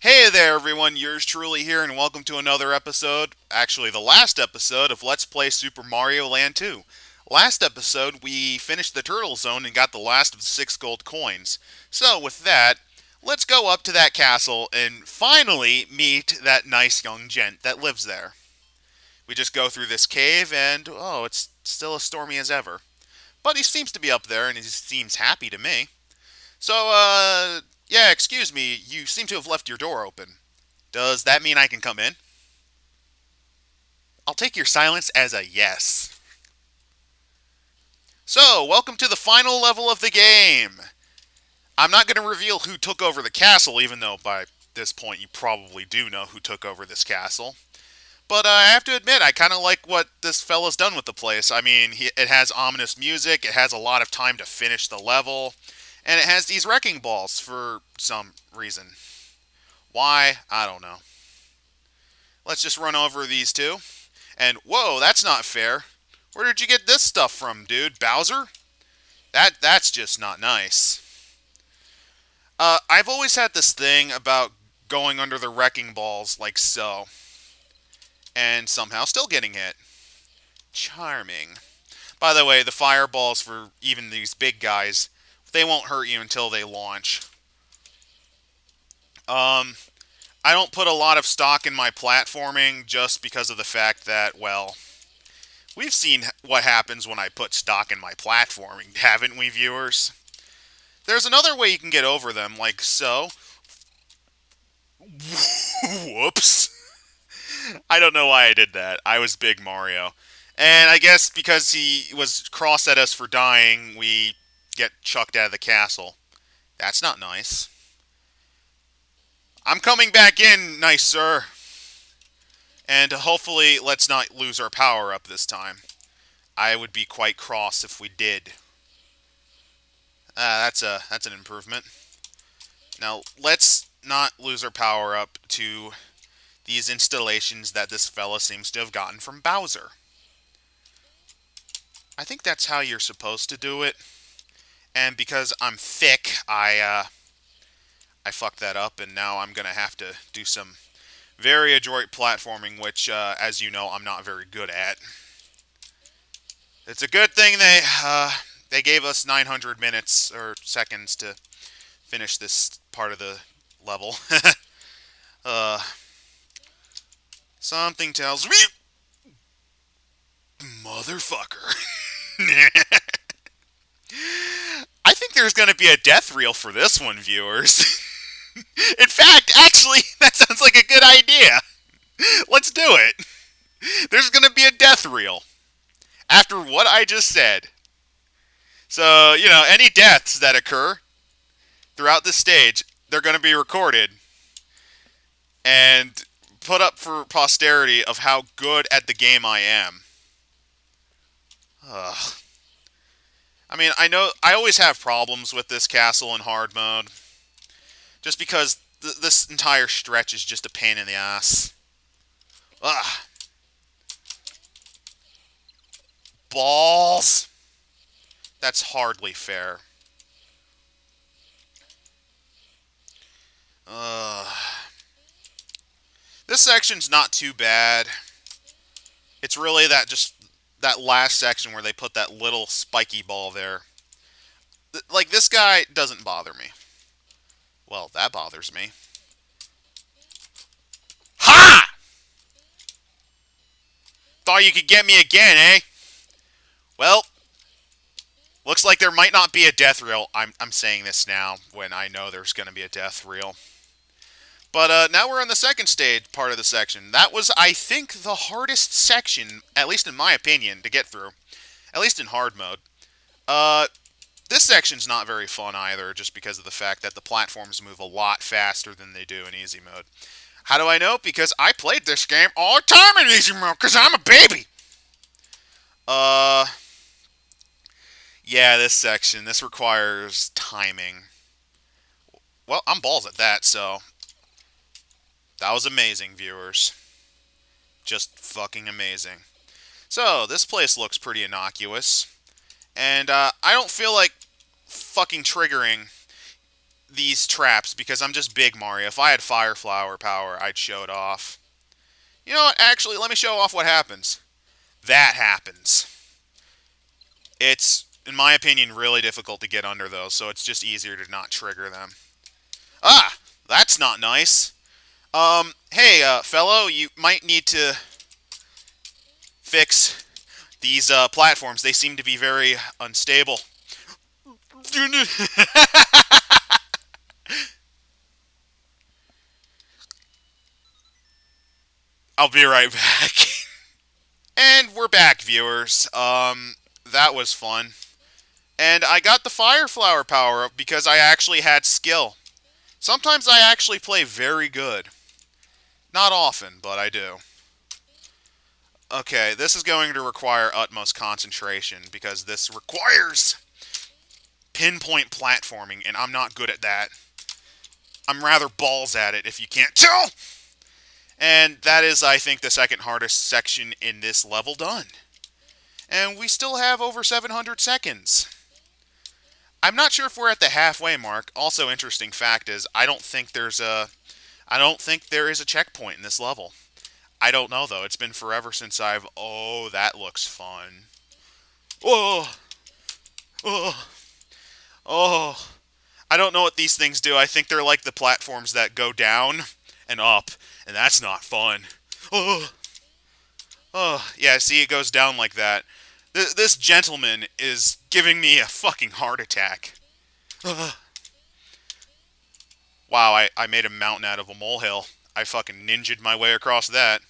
Hey there, everyone. Yours truly here, and welcome to another episode. Actually, the last episode of Let's Play Super Mario Land 2. Last episode, we finished the Turtle Zone and got the last of the 6 gold coins. So, with that, let's go up to that castle and finally meet that nice young gent that lives there. We just go through this cave, and oh, it's still as stormy as ever. But he seems to be up there, and he seems happy to me. So, yeah, excuse me, you seem to have left your door open. Does that mean I can come in? I'll take your silence as a yes. So, welcome to the final level of the game. I'm not going to reveal who took over the castle, even though by this point you probably do know who took over this castle. But I have to admit, I kind of like what this fella's done with the place. I mean, it has ominous music, it has a lot of time to finish the level, and it has these wrecking balls for some reason. Why? I don't know. Let's just run over these two. And whoa, that's not fair. Where did you get this stuff from, dude? Bowser? That's just not nice. I've always had this thing about going under the wrecking balls like so, and somehow still getting hit. Charming. By the way, the fireballs for even these big guys, they won't hurt you until they launch. Um, I don't put a lot of stock in my platforming just because of the fact that, well, we've seen what happens when I put stock in my platforming, haven't we, viewers? There's another way you can get over them, like so. Whoops. I don't know why I did that. I was Big Mario. And I guess because he was cross at us for dying, we get chucked out of the castle. That's not nice. I'm coming back in, nice sir. And hopefully, let's not lose our power up this time. I would be quite cross if we did. That's an improvement. Now, let's not lose our power up to these installations that this fella seems to have gotten from Bowser. I think that's how you're supposed to do it. And because I'm thick, I fucked that up, and now I'm gonna have to do some very adroit platforming, which, as you know, I'm not very good at. It's a good thing they gave us 900 minutes or seconds to finish this part of the level. uh, Something tells me, motherfucker. I think there's going to be a death reel for this one, viewers. In fact, actually, that sounds like a good idea. Let's do it. There's going to be a death reel after what I just said. So, any deaths that occur throughout this stage, they're going to be recorded and put up for posterity of how good at the game I am. Ugh. I mean, I know I always have problems with this castle in hard mode, just because this entire stretch is just a pain in the ass. Ugh. Balls. That's hardly fair. Ugh. This section's not too bad. It's really that last section where they put that little spiky ball there. Like, this guy doesn't bother me. Well, that bothers me. Ha! Thought you could get me again, eh? Well, looks like there might not be a death reel. I'm saying this now when I know there's going to be a death reel. But now we're on the second stage part of the section. That was, I think, the hardest section, at least in my opinion, to get through. At least in hard mode. This section's not very fun either, just because of the fact that the platforms move a lot faster than they do in easy mode. How do I know? Because I played this game all the time in easy mode, because I'm a baby! Uh... Yeah, this requires timing. Well, I'm balls at that, so... That was amazing, viewers. Just fucking amazing. So, this place looks pretty innocuous. And, I don't feel like fucking triggering these traps because I'm just big Mario. If I had Fire Flower power, I'd show it off. You know what? Actually, let me show off what happens. That happens. It's, in my opinion, really difficult to get under those, so it's just easier to not trigger them. Ah! That's not nice. Hey, fellow, you might need to fix these platforms. They seem to be very unstable. I'll be right back. And we're back, viewers. That was fun. And I got the Fire Flower power up because I actually had skill. Sometimes I actually play very good. Not often, but I do. Okay, this is going to require utmost concentration because this requires pinpoint platforming, and I'm not good at that. I'm rather balls at it, if you can't tell. And that is, I think, the second hardest section in this level done. And we still have over 700 seconds. I'm not sure if we're at the halfway mark. Also, interesting fact is, I don't think there is a checkpoint in this level. I don't know though. It's been forever since I've. Oh, that looks fun. Oh, oh, oh. I don't know what these things do. I think they're like the platforms that go down and up, and that's not fun. Oh, oh. Yeah. See, it goes down like that. This gentleman is giving me a fucking heart attack. Wow, I made a mountain out of a molehill. I fucking ninja'd my way across that.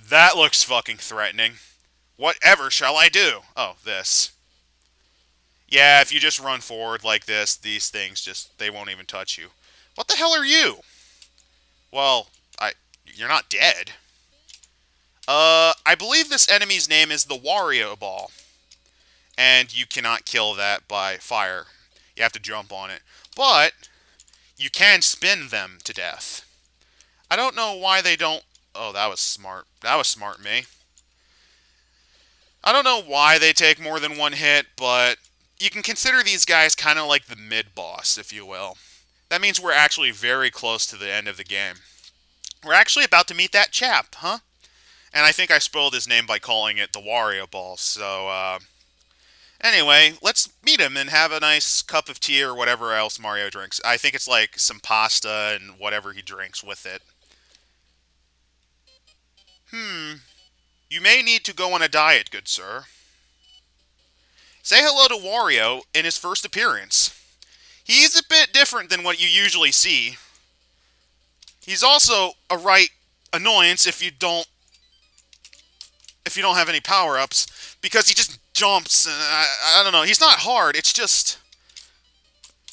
That looks fucking threatening. Whatever shall I do? Oh, this. Yeah, if you just run forward like this, these things just, they won't even touch you. What the hell are you? Well, you're not dead. I believe this enemy's name is the Wario Ball. And you cannot kill that by fire. You have to jump on it. But you can spin them to death. I don't know why they don't. Oh, that was smart. That was smart, me. I don't know why they take more than one hit, but you can consider these guys kind of like the mid-boss, if you will. That means we're actually very close to the end of the game. We're actually about to meet that chap, huh? And I think I spoiled his name by calling it the Wario Ball, so, anyway, let's meet him and have a nice cup of tea or whatever else Mario drinks. I think it's like some pasta and whatever he drinks with it. You may need to go on a diet, good sir. Say hello to Wario in his first appearance. He's a bit different than what you usually see. He's also a right annoyance if you don't have any power-ups, because he just jumps and I don't know. He's not hard. It's just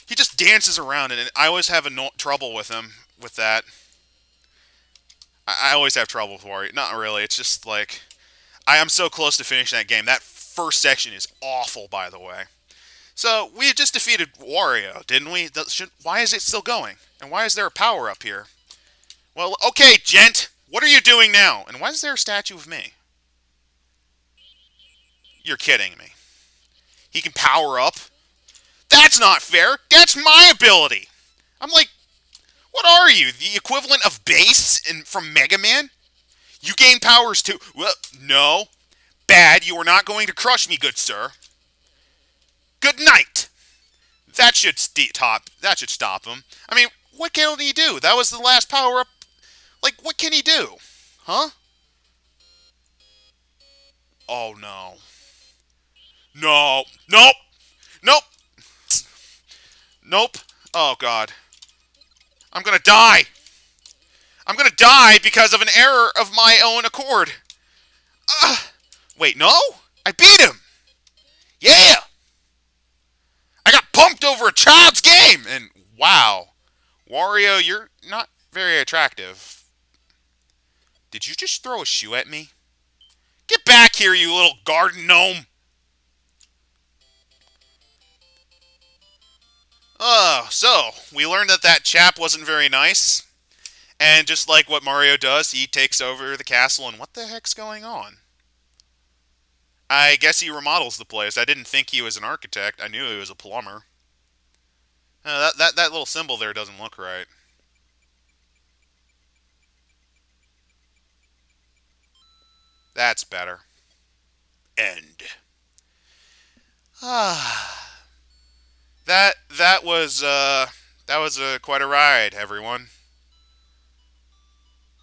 he just dances around, and I always have trouble with him with that. I always have trouble with Wario. Not really. It's just like I am so close to finishing that game. That first section is awful, by the way. So we just defeated Wario, didn't we? Why is it still going? And why is there a power up here? Well, okay, gent. What are you doing now? And why is there a statue of me? You're kidding me. He can power up? That's not fair. That's my ability. I'm like, what are you? The equivalent of Bass from Mega Man? You gain powers too. Well, no. Bad. You are not going to crush me, good sir. Good night. That should stop him. I mean, what can he do? That was the last power up. Like, what can he do? Huh? Oh, no. No. Nope. Nope. Nope. Oh, God. I'm gonna die. I'm gonna die because of an error of my own accord. Wait, no? I beat him. Yeah. I got pumped over a child's game. And wow. Wario, you're not very attractive. Did you just throw a shoe at me? Get back here, you little garden gnome. So, we learned that chap wasn't very nice. And just like what Mario does, he takes over the castle, and what the heck's going on? I guess he remodels the place. I didn't think he was an architect. I knew he was a plumber. That little symbol there doesn't look right. That's better. End. Ah, that was quite a ride, everyone.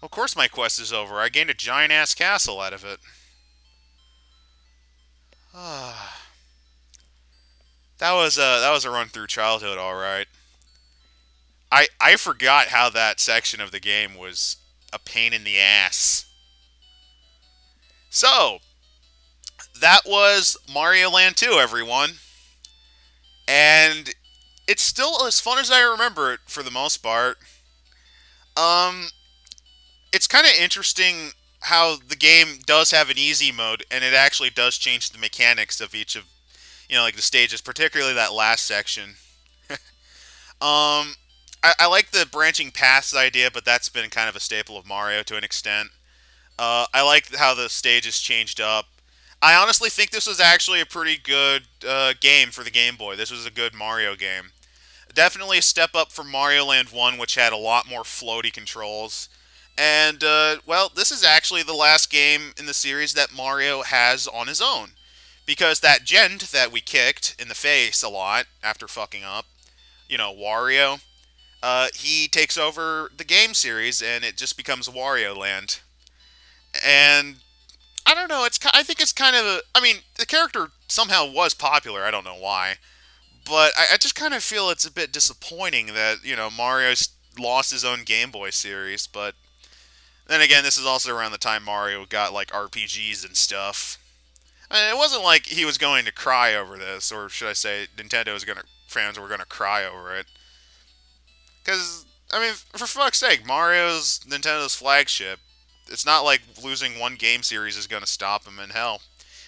Of course, my quest is over. I gained a giant ass castle out of it. Ah, that was a run through childhood, all right. I forgot how that section of the game was a pain in the ass. So that was Mario Land 2, everyone, and it's still as fun as I remember it for the most part. Um, it's kind of interesting how the game does have an easy mode, and it actually does change the mechanics of each of like the stages, particularly that last section. I like the branching paths idea, but that's been kind of a staple of Mario to an extent. I like how the stages changed up. I honestly think this was actually a pretty good game for the Game Boy. This was a good Mario game. Definitely a step up from Mario Land 1, which had a lot more floaty controls. And, well, this is actually the last game in the series that Mario has on his own. Because that gent that we kicked in the face a lot after fucking up, Wario, he takes over the game series and it just becomes Wario Land. And I don't know, I think it's kind of I mean, the character somehow was popular, I don't know why. But I just kind of feel it's a bit disappointing that, Mario's lost his own Game Boy series, but then again, this is also around the time Mario got like RPGs and stuff. I mean, it wasn't like he was going to cry over this, or should I say, fans were gonna cry over it. Because I mean, for fuck's sake, Mario's Nintendo's flagship. It's not like losing one game series is gonna stop him. And hell,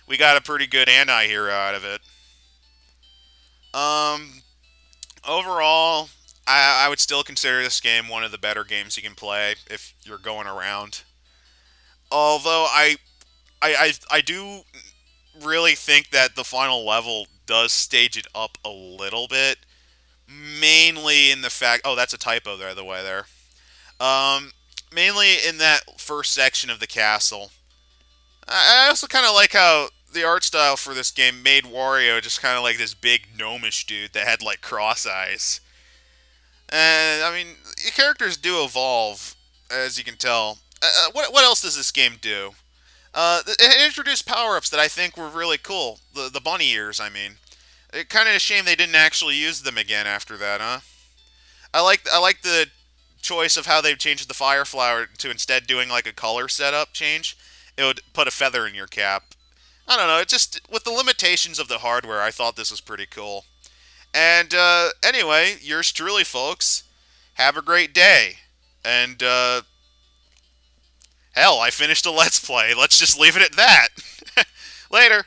we got a pretty good anti-hero out of it. Um, Overall, I would still consider this game one of the better games you can play if you're going around. Although I do really think that the final level does stage it up a little bit. Mainly in the fact, oh, that's a typo there, the way there. Um, Mainly in that first section of the castle. I also kind of like how the art style for this game made Wario just kind of like this big gnomish dude that had like cross eyes. And I mean, the characters do evolve, as you can tell. What else does this game do? It introduced power-ups that I think were really cool. The bunny ears, I mean. It kind of a shame they didn't actually use them again after that, huh? I like the choice of how they've changed the fire flower to instead doing like a color setup change. It would put a feather in your cap. I don't know. It just with the limitations of the hardware, I thought this was pretty cool. And anyway, yours truly, folks. Have a great day. And hell, I finished a let's play. Let's just leave it at that. Later.